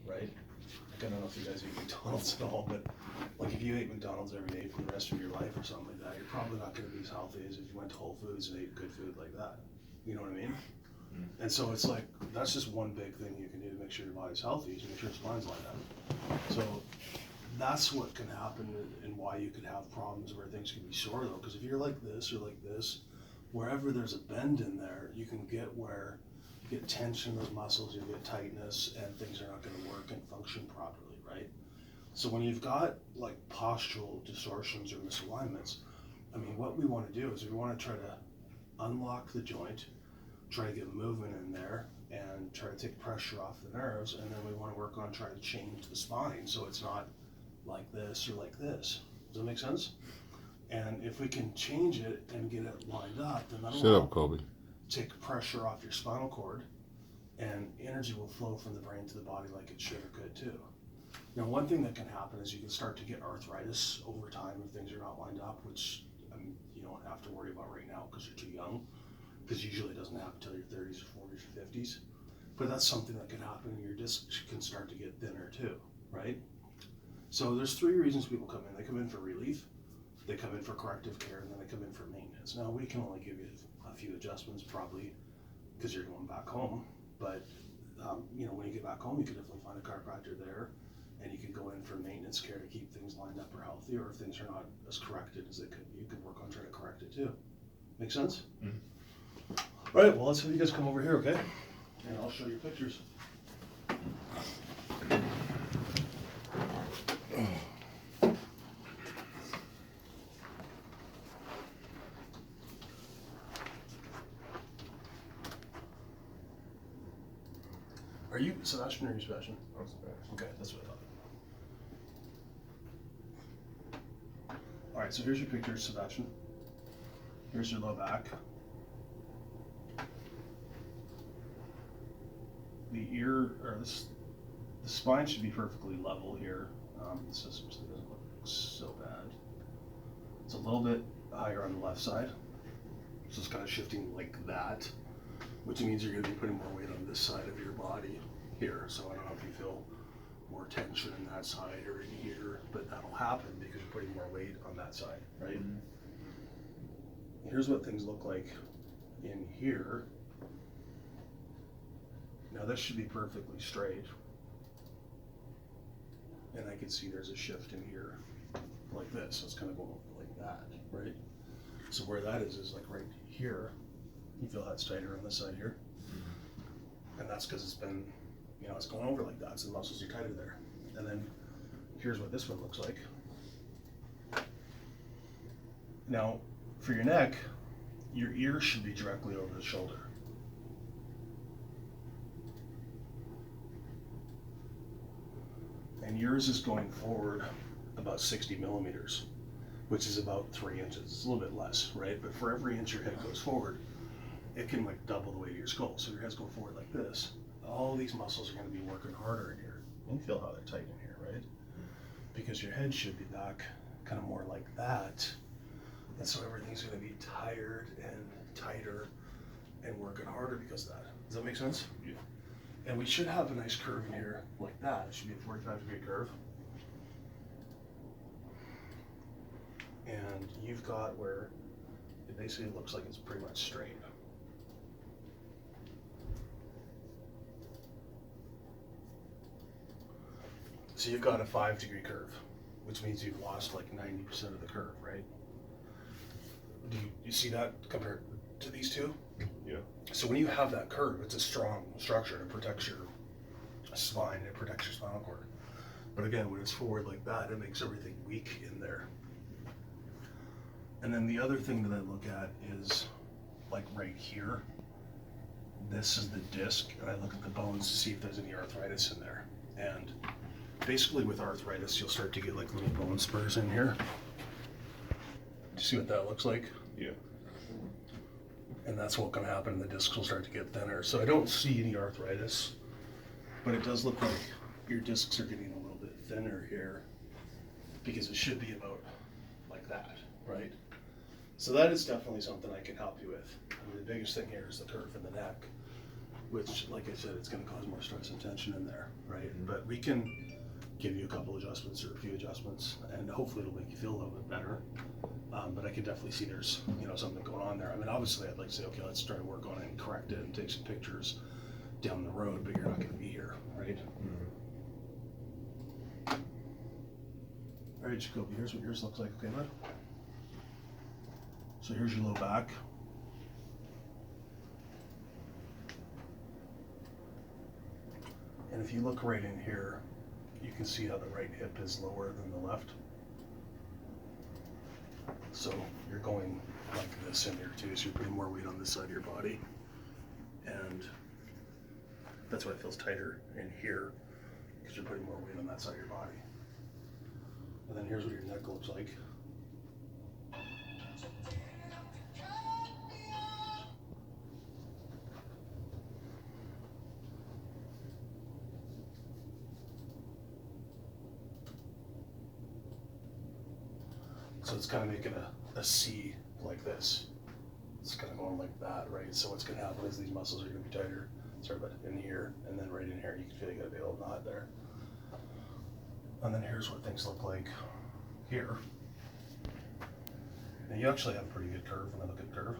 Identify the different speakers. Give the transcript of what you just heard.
Speaker 1: right? Like, I don't know if you guys eat McDonald's at all, but like if you ate McDonald's every day for the rest of your life or something like that, you're probably not gonna be as healthy as if you went to Whole Foods and ate good food like that. You know what I mean? And so it's like, that's just one big thing you can do to make sure your body's healthy, is make sure your spine's lined up. So that's what can happen and why you could have problems where things can be sore though, because if you're like this or like this, wherever there's a bend in there, you can get where you get tension in those muscles, you get tightness, and things are not gonna work and function properly, right? So when you've got like postural distortions or misalignments, I mean, what we wanna do is we wanna try to unlock the joint, try to get movement in there, and try to take pressure off the nerves, and then we wanna work on trying to change the spine so it's not like this or like this. Does that make sense? And if we can change it and get it lined up, then that'll
Speaker 2: Shut up, Kobe.
Speaker 1: take pressure off your spinal cord, and energy will flow from the brain to the body like it should or could too. Now, one thing that can happen is you can start to get arthritis over time if things are not lined up, which you don't have to worry about right now because you're too young, because usually it doesn't happen until your 30s or 40s or 50s. But that's something that can happen, and your discs can start to get thinner too, right? So there's three reasons people come in. They come in for relief, they come in for corrective care, and then they come in for maintenance. Now, we can only give you a few adjustments probably because you're going back home, but when you get back home, you can definitely find a chiropractor there, and you can go in for maintenance care to keep things lined up or healthy, or if things are not as corrected as they could be, you can work on trying to correct it too. Make sense?
Speaker 2: Mm-hmm.
Speaker 1: All right, well, let's have you guys come over here, okay? And I'll show you pictures. Are you Sebastian or are you Sebastian?
Speaker 3: I'm Sebastian.
Speaker 1: Okay, that's what I thought. All right, so here's your picture, Sebastian. Here's your low back. The ear, or the spine should be perfectly level here. The system doesn't look so bad. It's a little bit higher on the left side. So it's kind of shifting like that, which means you're going to be putting more weight on this side of your body here. So I don't know if you feel more tension in that side or in here, but that'll happen because you're putting more weight on that side, right? Mm-hmm. Here's what things look like in here. Now this should be perfectly straight. And I can see there's a shift in here like this. So it's kind of going like that, right? So where that is like right here. You feel that's tighter on this side here. And that's because it's been, it's going over like that. So the muscles are tighter there. And then here's what this one looks like. Now, for your neck, your ear should be directly over the shoulder. And yours is going forward about 60 millimeters, which is about 3 inches. It's a little bit less, right? But for every inch your head goes forward, it can like double the weight of your skull. So your head's going forward like this. All these muscles are going to be working harder in here. And you feel how they're tight in here, right? Because your head should be back kind of more like that. And so everything's going to be tired and tighter and working harder because of that. Does that make sense?
Speaker 3: Yeah.
Speaker 1: And we should have a nice curve in here like that. It should be a 45-degree curve. And you've got where it basically looks like it's pretty much straight. So you've got a 5-degree curve, which means you've lost like 90% of the curve, right? Do you see that compared to these two?
Speaker 3: Yeah.
Speaker 1: So when you have that curve, it's a strong structure. It protects your spine, it protects your spinal cord. But again, when it's forward like that, it makes everything weak in there. And then the other thing that I look at is like right here. This is the disc, and I look at the bones to see if there's any arthritis in there. And basically with arthritis, you'll start to get like little bone spurs in here. Do you see what that looks like?
Speaker 3: Yeah.
Speaker 1: And that's what's going to happen, and the discs will start to get thinner. So I don't see any arthritis, but it does look like your discs are getting a little bit thinner here because it should be about like that, right? So that is definitely something I can help you with. I mean, the biggest thing here is the curve in the neck. which, like I said, it's gonna cause more stress and tension in there, right? But we can give you a couple adjustments or a few adjustments, and hopefully it'll make you feel a little bit better. But I could definitely see there's, you know, something going on there. I mean, obviously I'd like to say, okay, let's try to work on it and correct it and take some pictures down the road, but you're not gonna be here, right? All right, Jacoby, here's what yours looks like, okay, bud? So here's your low back. And if you look right in here, you can see how the right hip is lower than the left. So you're going like this in here too, so you're putting more weight on this side of your body. And that's why it feels tighter in here, because you're putting more weight on that side of your body. And then here's what your neck looks like. So it's kind of making a C like this. It's kind of going like that, right? So what's going to happen is these muscles are going to be tighter. Sorry, but in here, and then right in here, you can feel you got a big old knot there. And then here's what things look like here. Now you actually have a pretty good curve when I look at the curve.